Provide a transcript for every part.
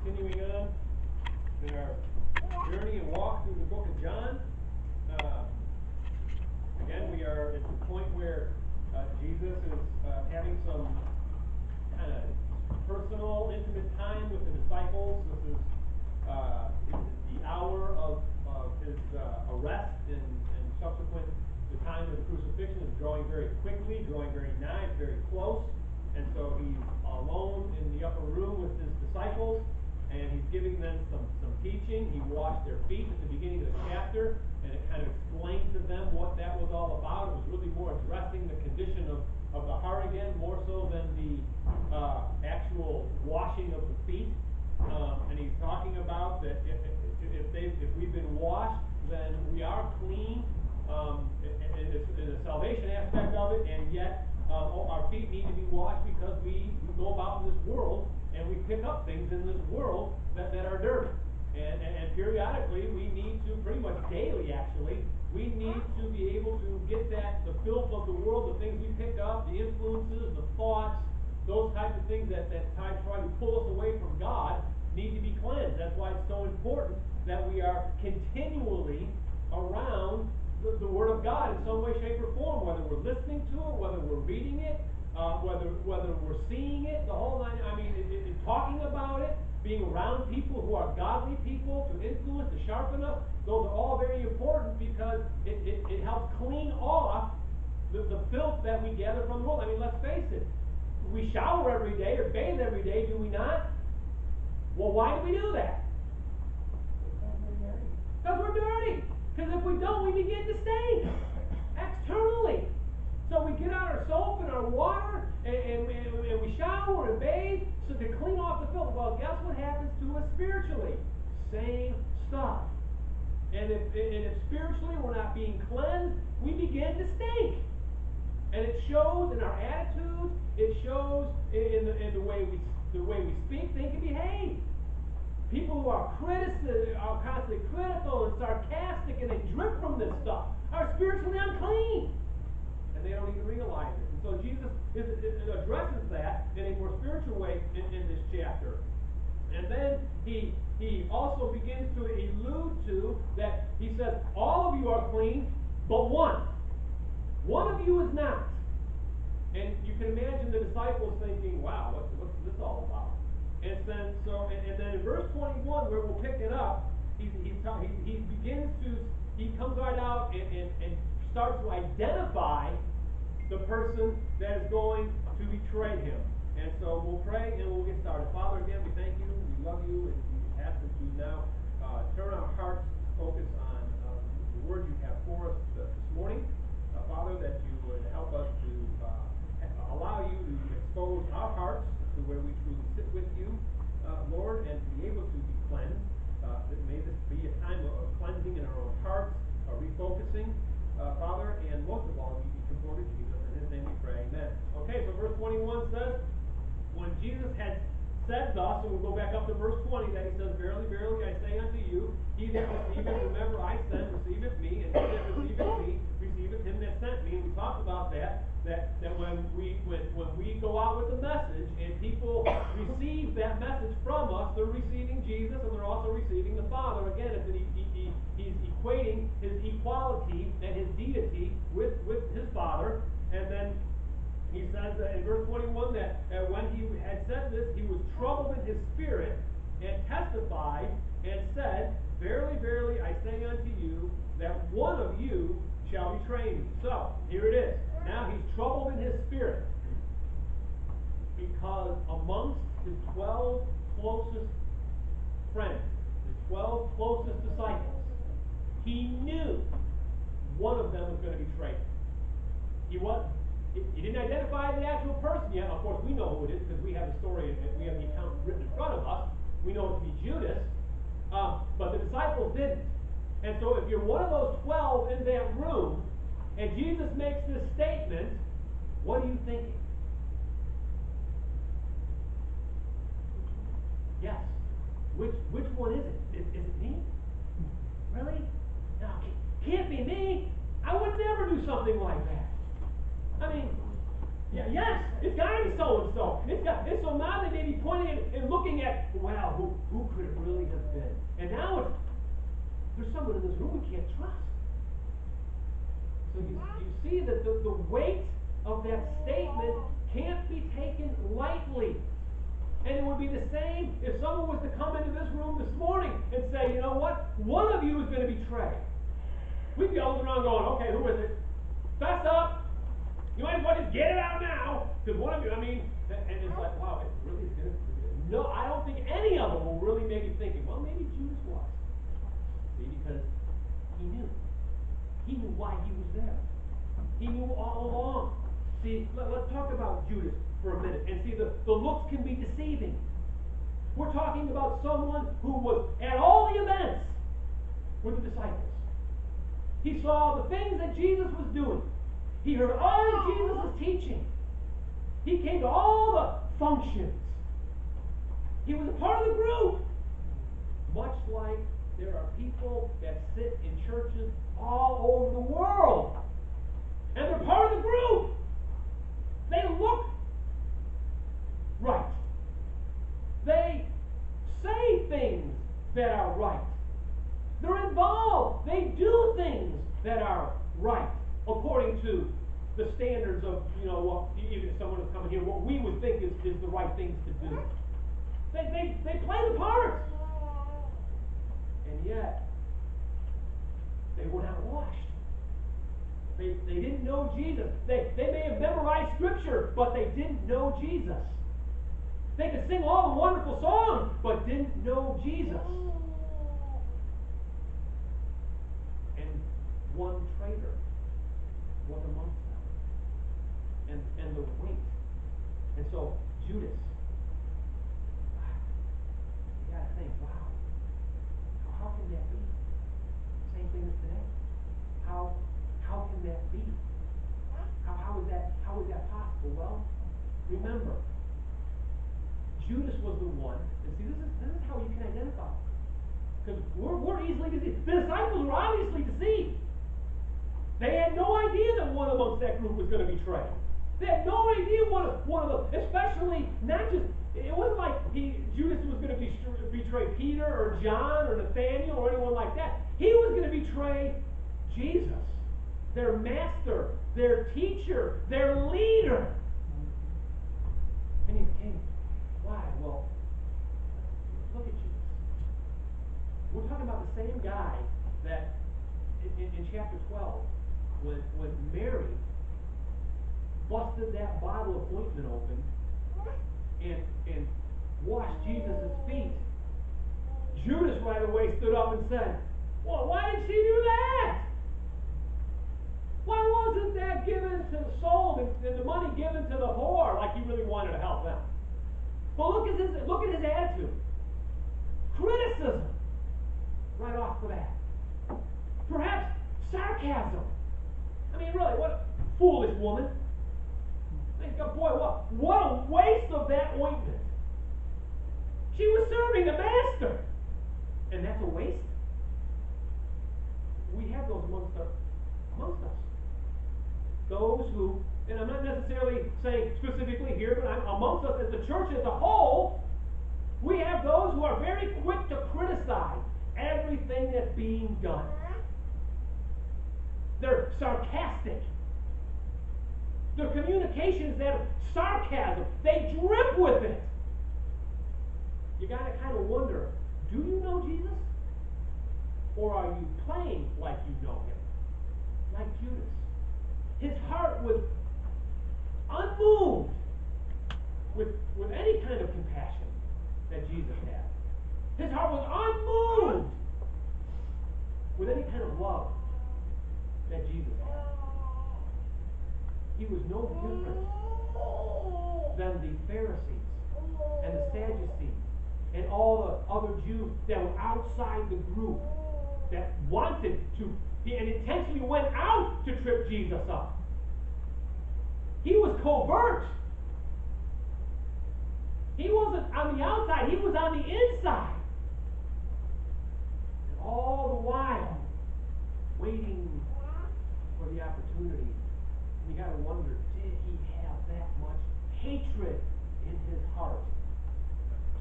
continuing on in our journey and walk through the book of John. Again, we are at the point where Jesus is having some kind of personal, intimate time with the disciples. This is the hour of his arrest and subsequent the time of the crucifixion is drawing very quickly, drawing very nigh, it's very close. And so he's alone in the upper room with his disciples, and he's giving them some teaching. He washed their feet at the beginning of the chapter, and it kind of explained to them what that was all about. It was really more addressing the condition of the heart again, more so than the actual washing of the feet. And he's talking about that if we've been washed, then we are clean in the salvation aspect of it, and yet our feet need to be washed because we go about in this world and we pick up things in this world that are dirty. And periodically we need to, pretty much daily actually, we need to be able to get the filth of the world, the things we pick up, the influences, the thoughts, those types of things that try to pull us away from God need to be cleansed. That's why it's so important that we are continually around the Word of God in some way, shape, or form, whether we're listening to it, whether we're reading it, whether we're seeing it, the whole nine. I mean, talking about it, being around people who are godly people to influence, to sharpen us. Those are all very important because it helps clean off the filth that we gather from the world. I mean, let's face it. We shower every day or bathe every day, do we not? Well, why do we do that? Because we're dirty. Because if we don't, we begin to stink externally. So we get out our soap and our water, and we shower and bathe so to clean off the filth. Well, guess what happens to us spiritually? Same stuff. And if spiritually we're not being cleansed, we begin to stink. And it shows in our attitudes. It shows in the way we speak, think, and behave. People who are constantly critical and sarcastic, and they drip from this stuff, are spiritually unclean. And they don't even realize it. And so Jesus addresses that in a more spiritual way in this chapter. And then he also begins to allude to that he says, all of you are clean, but one. One of you is not. And you can imagine the disciples thinking, wow, what's this all about? And then in verse 21, where we'll pick it up, he comes right out and starts to identify the person that is going to betray him. And so we'll pray and we'll get started. Father, again, we thank you, we love you, and we ask that you now turn our hearts to focus on the words you have for us this morning. Father, that you would help us to allow you to expose our hearts to where we truly sit with you, Lord, and to be able to be cleansed. May this be a time of cleansing in our own hearts, refocusing, Father, and most of all, we come forward to Jesus. In his name we pray, amen. Okay, so verse 21 says, when Jesus had said thus, and we'll go back up to verse 20, that he says, verily, verily, I say unto you, he that receiveth, remember I sent, receiveth me, and he that receiveth me, receiveth him that sent me. And we talked about that when we go out with the message, and people receive that message from us, they're receiving Jesus, and they're also receiving the Father. Again, he's equating his equality and his deity with his Father. And then he says in verse 21 that when he had said this, he was troubled in his spirit and testified and said, verily, verily, I say unto you, that one of you shall betray me. So, here it is. Now he's troubled in his spirit because amongst his 12 closest friends, his 12 closest disciples, he knew one of them was going to betray him. He didn't identify the actual person yet. Of course, we know who it is because we have the story, we have the account written in front of us. We know it to be Judas, but the disciples didn't. And so if you're one of those 12 in that room, and Jesus makes this statement, what are you thinking? Yes. Which one is it? Is it me? Really? No, can't be me. I would never do something like that. I mean, Yeah, yes, it's got to be so-and-so. And so now they may be pointing and looking at, well, who could it really have been? And now there's someone in this room we can't trust. So you see that the weight of that statement can't be taken lightly. And it would be the same if someone was to come into this room this morning and say, you know what? One of you is going to betray. We'd be all around going, okay, who is it? Fess up. You might as well just get it out now. Because one of you, and it's like, wow, it really is going to. No, I don't think any of them will really maybe thinking, well, maybe Judas was. See, because he knew. He knew why he was there. He knew all along. See, let's talk about Judas for a minute. And see, the looks can be deceiving. We're talking about someone who was at all the events with the disciples. He saw the things that Jesus was doing. He heard all of Jesus' teaching. He came to all the functions. He was a part of the group. Much like there are people that sit in churches all over the world. And they're part of the group. They look right. They say things that are right. They're involved. They do things that are right, according to the standards of, even if someone is coming here, what we would think is the right things to do. They play the part. And yet, they were not washed. They didn't know Jesus. They may have memorized Scripture, but they didn't know Jesus. They could sing all the wonderful songs, but didn't know Jesus. And one traitor was amongst them. And the weight. And so, Judas, you got to think, wow, how can that be? Same thing as today. How can that be? How is that possible? Well, remember, Judas was the one, and see, this is how you can identify. Because we're easily deceived. The disciples were obviously deceived. They had no idea that one amongst that group was going to betray. They had no idea one of them, especially not just, it wasn't like Judas was going to betray Peter or John or Nathaniel or anyone like that. He was going to betray Jesus, their master, their teacher, their leader. And he became, why? Well, look at Jesus. We're talking about the same guy that in chapter 12, when Mary busted that bottle of ointment open and washed Jesus' feet, Judas right away stood up and said, well, why did she do that? Why wasn't that given to the soul and the money given to the whore like he really wanted to help them? Well, look at his attitude. Criticism right off the bat. Perhaps sarcasm. I mean, really, what a foolish woman. Boy, what a waste of that ointment. She was serving a master. And that's a waste? We have those amongst us. Those who, and I'm not necessarily saying specifically here, but I'm amongst us as the church as a whole, we have those who are very quick to criticize everything that's being done. They're sarcastic. Their communication is that of sarcasm. They drip with it. You got to kind of wonder, do you know Jesus? Or are you playing like you know him? Like Judas. His heart was unmoved with any kind of compassion that Jesus had. His heart was unmoved with any kind of love that Jesus had. He was no different than the Pharisees and the Sadducees and all the other Jews that were outside the group that wanted to, and intentionally went out to trip Jesus up. He was covert. He wasn't on the outside, he was on the inside. And all the while, waiting for the opportunity. And you got to wonder, did he have that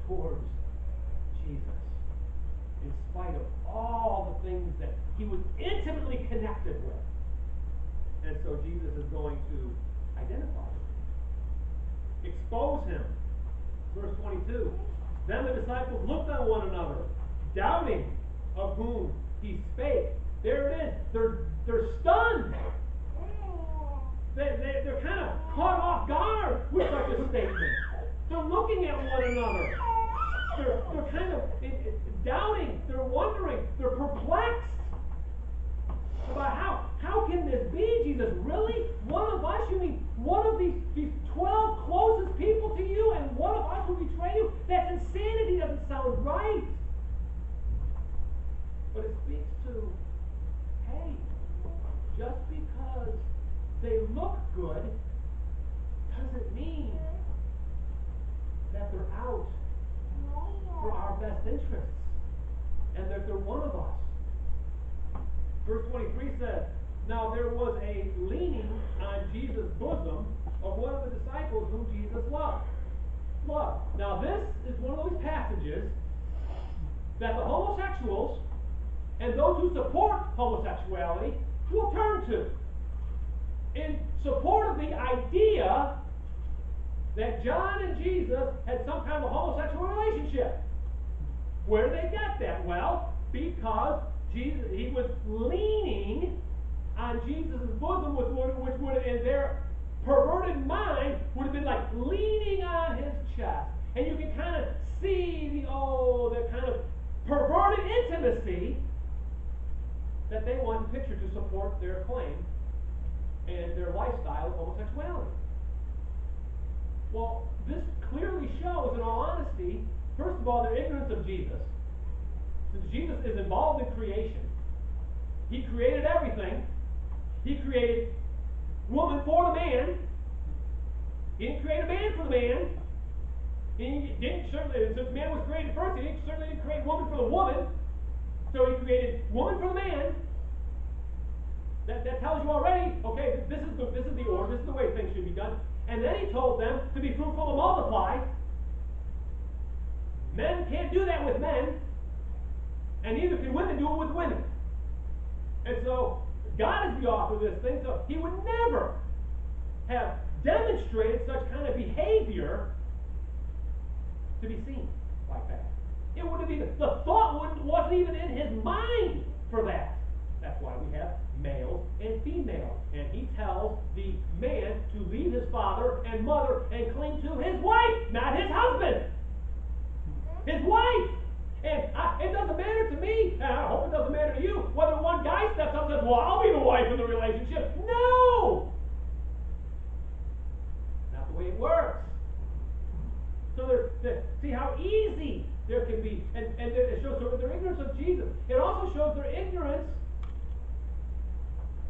towards Jesus, in spite of all the things that he was intimately connected with. And so Jesus is going to identify him, expose him. Verse 22, then the disciples looked on one another, doubting of whom he spake. There it is. They're stunned. They're kind of caught off guard with such a statement. They're looking at one another. They're kind of doubting. They're wondering. They're perplexed about how can this be, Jesus? Really? One of us? You mean one of these 12 closest people to you, and one of us will betray you? That's insanity. Doesn't sound right. But it speaks to, hey, just because they look good doesn't mean that they're out for our best interests and that they're one of us. Verse 23 says, now there was a leaning on Jesus' bosom of one of the disciples whom Jesus loved. Now this is one of those passages that the homosexuals and those who support homosexuality will turn to in support of the idea that John and Jesus had some kind of homosexual relationship. Where did they get that? Well, because he was leaning on Jesus' bosom, which would, in their perverted mind, would have been like leaning on his chest. And you can kind of see the kind of perverted intimacy that they want to picture to support their claim and their lifestyle of homosexuality. Well, this clearly shows, in all honesty, first of all, their ignorance of Jesus. Since Jesus is involved in creation, he created everything. He created woman for the man. He didn't create a man for the man. He didn't certainly, since man was created first, he certainly didn't create woman for the woman. So he created woman for the man. That tells you already, okay, this is the order, this is the way things should be done. And then he told them to be fruitful and multiply. Men can't do that with men, and neither can women do it with women. And so God is the author of this thing, so he would never have demonstrated such kind of behavior to be seen like that. It wouldn't be, the thought wasn't even in his mind for that. That's why we have males and females. And he tells the man to leave his father and mother and cling to his wife, not his husband. His wife. And it doesn't matter to me, and I hope it doesn't matter to you, whether one guy steps up and says, well, I'll be the wife in the relationship. No! Not the way it works. So see how easy there can be. And it shows their ignorance of Jesus. It also shows their ignorance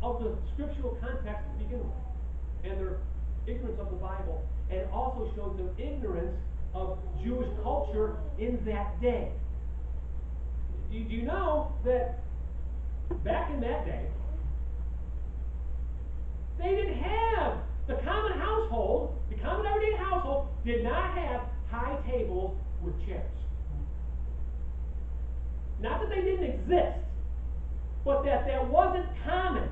of the scriptural context to begin with, and their ignorance of the Bible, and it also shows their ignorance of Jewish culture in that day. Do you know that back in that day, they didn't have, the common household, the common everyday household, did not have high tables with chairs. Not that they didn't exist, but that wasn't common.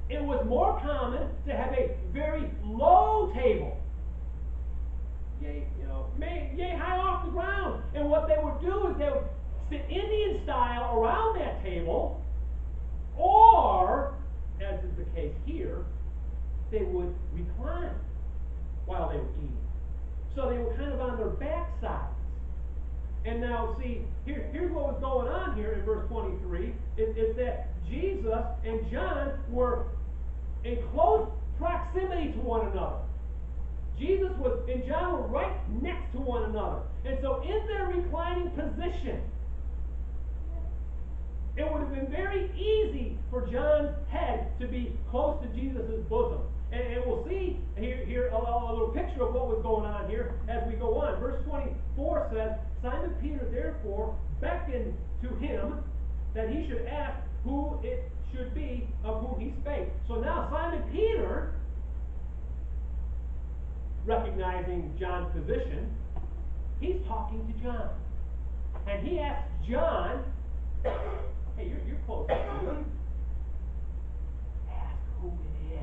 It was more common to have a very low table, yay high off the ground. And what they would do is they would sit Indian style around that table, or, as is the case here, they would recline while they were eating. So they were kind of on their backsides. And now, see, here's what was going on here in verse 23, is that Jesus and John were in close proximity to one another. Jesus and John were right next to one another. And so in their reclining position, it would have been very easy for John's head to be close to Jesus' bosom. And we'll see here a little picture of what was going on here as we go on. Verse 24 says, Simon Peter therefore beckoned to him that he should ask who it should be of whom he spake. So now Simon Peter, recognizing John's position, He's talking to John. And he asks John, hey, you're close. Ask who it is.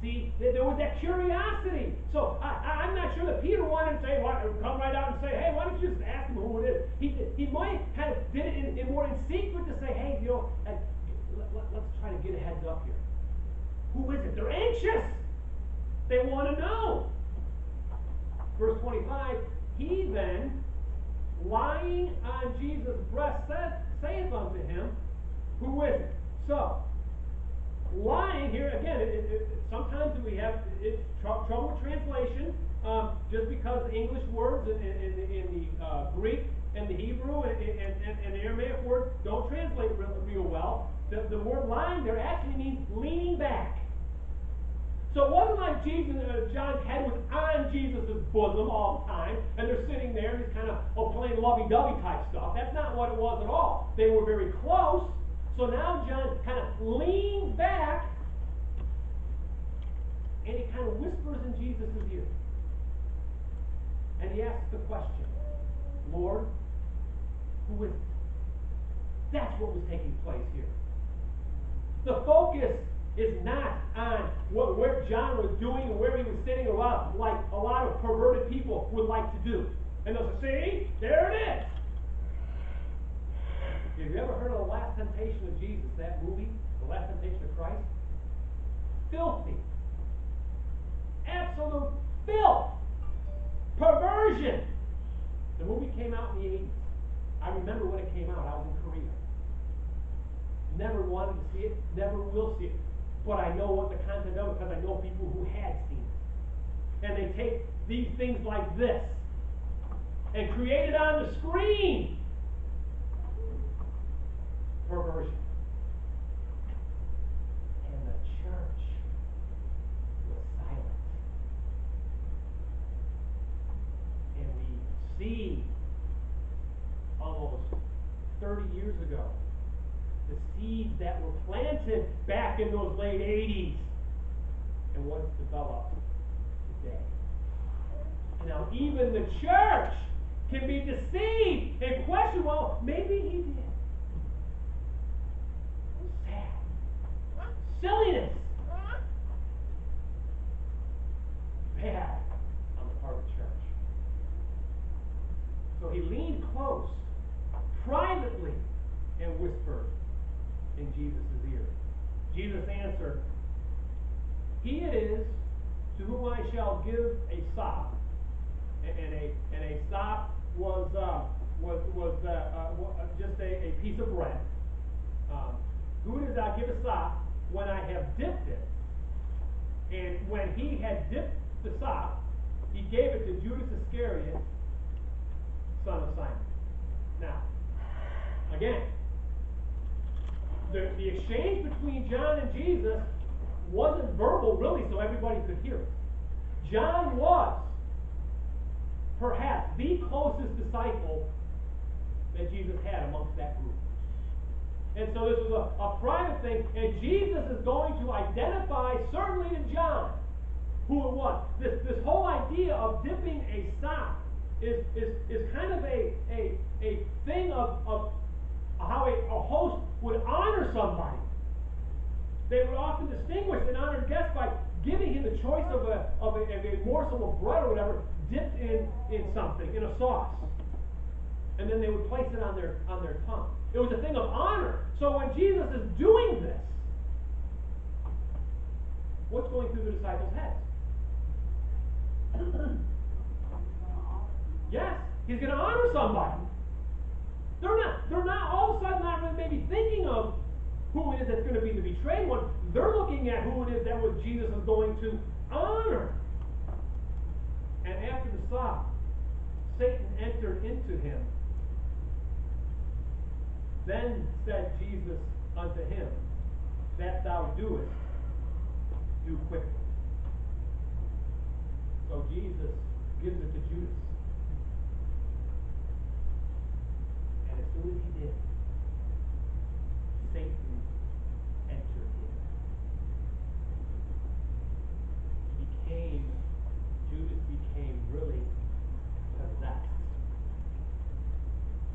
See, there was that curiosity. So I'm not sure that Peter wanted to say, come right out and say, hey, why don't you just ask him who it is? He might kind of did it in more in secret to say, hey, let's try to get a heads up here. Who is it? They're anxious. They want to know. Verse 25, he then, lying on Jesus' breast, saith unto him, who is it? So, lying here, again, sometimes we have trouble with translation, just because the English words in the Greek and the Hebrew and the Aramaic words don't translate real well. The word lying there actually means leaning back. So it wasn't like John's head was on Jesus' bosom all the time, and they're sitting there and just kind of playing lovey-dovey type stuff. That's not what it was at all. They were very close. So now John kind of leans back, and he kind of whispers in Jesus' ear. And he asks the question, Lord, who is it? That's what was taking place here. The focus is not on where John was doing and where he was sitting, like a lot of perverted people would like to do. And they'll say, see, there it is. Have you ever heard of The Last Temptation of Jesus, that movie? The Last Temptation of Christ? Filthy. Absolute filth. Perversion. The movie came out in the 80s. I remember when it came out. I was in Korea. Never wanted to see it. Never will see it. But I know what the content of it because I know people who had seen it. And they take these things like this and create it on the screen. Perversion. And the church was silent. And we see almost 30 years ago the seeds that were planted back in those late 80s and what's developed today. Now even the church can be deceived and question, well, maybe he did. Sad. Silliness. Bad on the part of the church. So he leaned close, privately, and whispered in Jesus' ear. Jesus answered, he it is to whom I shall give a sop. And a sop was just a piece of bread. Who it is I give a sop when I have dipped it? And when he had dipped the sop, he gave it to Judas Iscariot, son of Simon. Now, again, the exchange between John and Jesus wasn't verbal, really, so everybody could hear it. John was perhaps the closest disciple that Jesus had amongst that group. And so this was a private thing, and Jesus is going to identify, certainly to John, who it was. This whole idea of dipping a sop is kind of a thing of how a host would honor somebody. They would often distinguish an honored guest by giving him the choice of a morsel of bread or whatever dipped in something, in a sauce. And then they would place it on their tongue. It was a thing of honor. So when Jesus is doing this, what's going through the disciples' heads? Yes, he's going to honor somebody. They're not all of a sudden not really maybe thinking of who it is that's going to be the betrayed one. They're looking at who it is that was Jesus is going to honor. And after the sop, Satan entered into him. Then said Jesus unto him, that thou doest, do quickly. So Jesus gives it to Judas. And as soon as he did, Satan entered in. Judas became really possessed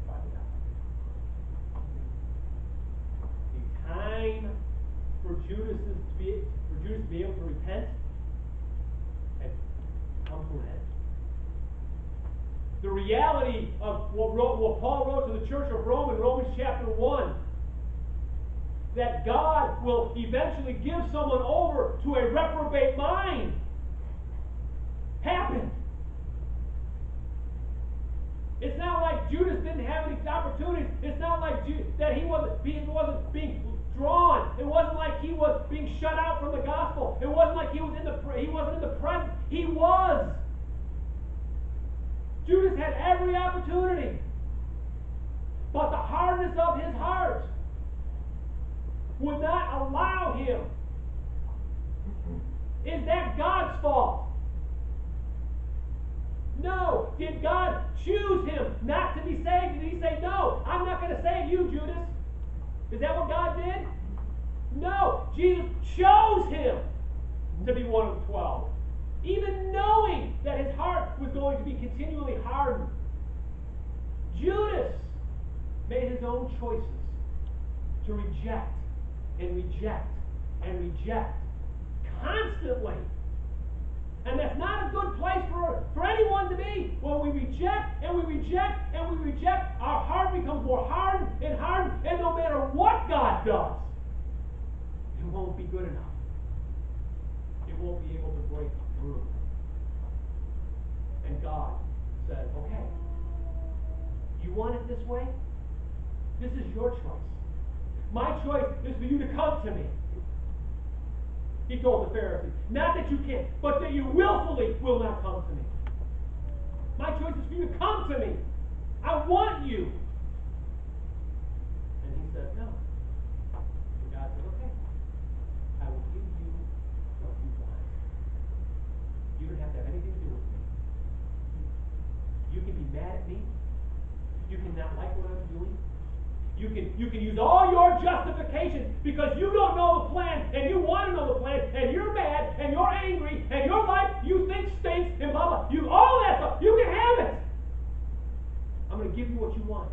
by the devil. The time for Judas to be able to repent had come to an end. The reality of what Paul wrote to the church of Rome in Romans chapter 1, that God will eventually give someone over to a reprobate mind, happened. It's not like Judas didn't have any opportunities. It's not like that he wasn't being drawn. It wasn't like he was being shut out from the gospel. It wasn't like he wasn't in the presence. He was. Judas had every opportunity. But the hardness of his heart would not allow him. Is that God's fault? No. Did God choose him not to be saved? Did he say, no, I'm not going to save you, Judas? Is that what God did? No. Jesus chose him to be one of the 12. Even knowing that his heart was going to be continually hardened. Judas made his own choices to reject and reject and reject constantly. And that's not a good place for anyone to be. When we reject and we reject and we reject, our heart becomes more hardened, and no matter what God does, it won't be good enough. It won't be able to break through. And God says, okay, you want it this way? This is your choice. My choice is for you to come to me. He told the Pharisees, not that you can't, but that you willfully will not come to me. My choice is for you to come to me. I want you. And he said, no. And God said, okay, I will give you what you want. You don't have to have anything to do with me. You can be mad at me. You can not like what I'm doing. You can use all your justifications because you don't know the plan and you want to know the plan and you're mad and you're angry and your life you think stinks and blah blah. All that stuff. You can have it. I'm going to give you what you want.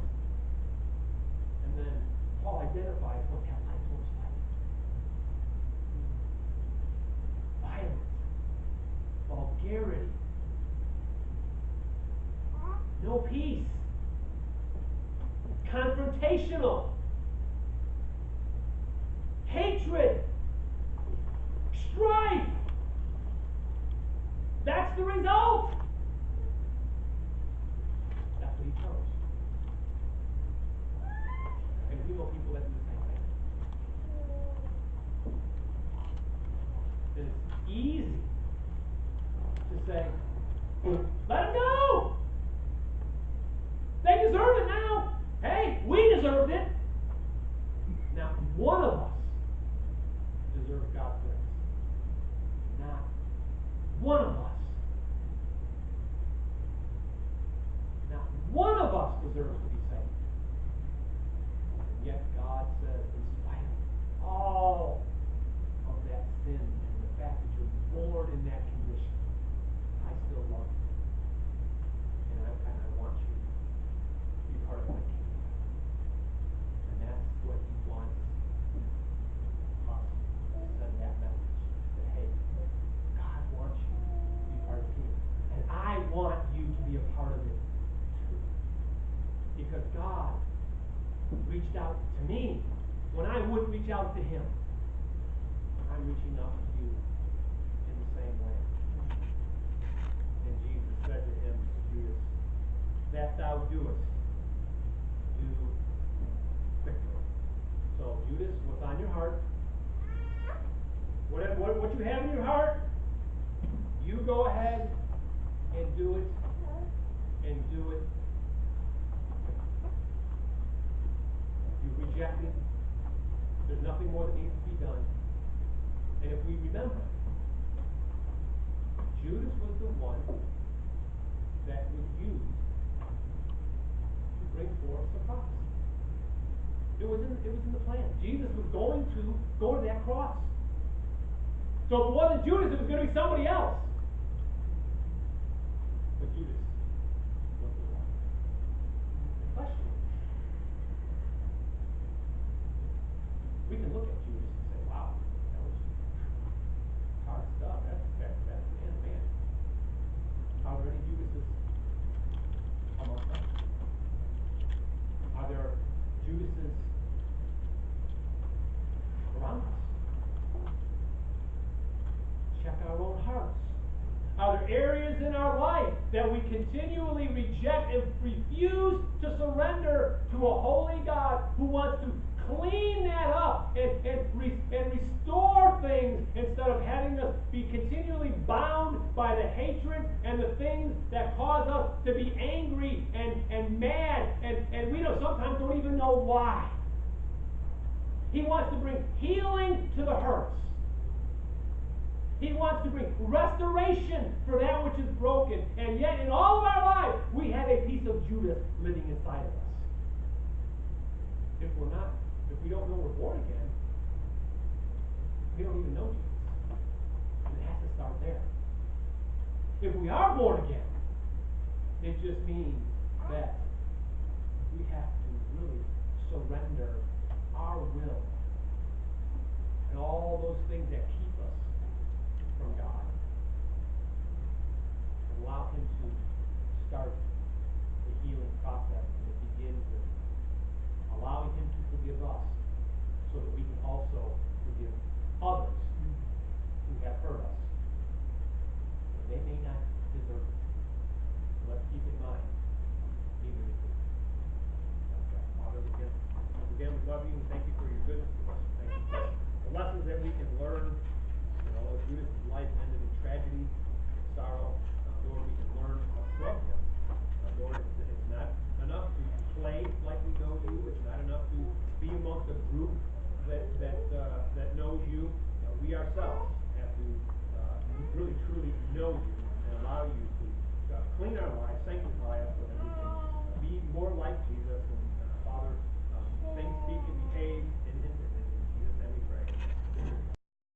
And then Paul identifies what that life looks like. Violence, vulgarity, no peace. Confrontational, hatred, strife. That's the result. That's what he chose. And we know people that do the same thing. And it's easy to say, let them go. They deserve it now. Hey, we deserved it. Not one of us deserves God's grace. Not one of us. Not one of us deserves to be saved. And yet God says, in spite of all of that sin and the fact that you're born in that condition, I still love you. And I want you to be part of my kingdom. That's what he wants us to send that message. That, hey, God wants you to be part of the kingdom. And I want you to be a part of it too. Because God reached out to me when I wouldn't reach out to him. I'm reaching out to you in the same way. And Jesus said to him, Judas, that thou doest, do quickly. So, Judas, what's on your heart? What you have in your heart, you go ahead and do it, and do it. You reject it. There's nothing more that needs to be done. And if we remember, Judas was the one that was used to bring forth the prophecy. It was in the plan. Jesus was going to go to that cross. So if it wasn't Judas, it was going to be somebody else. But Judas Are there areas in our life that we continually reject and refuse to surrender to a holy God who wants to clean that up and restore things instead of having us be continually bound by the hatred and the things that cause us to be angry and mad and we sometimes don't even know why. He wants to bring healing to the hurts. He wants to bring restoration for that which is broken. And yet in all of our lives, we have a piece of Judas living inside of us. If we don't know we're born again, we don't even know Jesus. And it has to start there. If we are born again, it just means that we have to really surrender our will and all those things that keep us from God and allow Him to start the healing process. And it begins with allowing Him to forgive us so that we can also forgive others who have hurt us. And they may not deserve it. So let's keep in mind, even if it's Father, again, we love you and thank you for your goodness to us. Thank you for the lessons that we can learn. Judas' life ended in tragedy and sorrow. Lord, we can learn from him. Lord, it's not enough to play like we know you. It's not enough to be amongst a group that knows you. We ourselves have to really truly know you and allow you to clean our lives, sanctify us so that we can be more like Jesus. And Father, think, speak, and behave in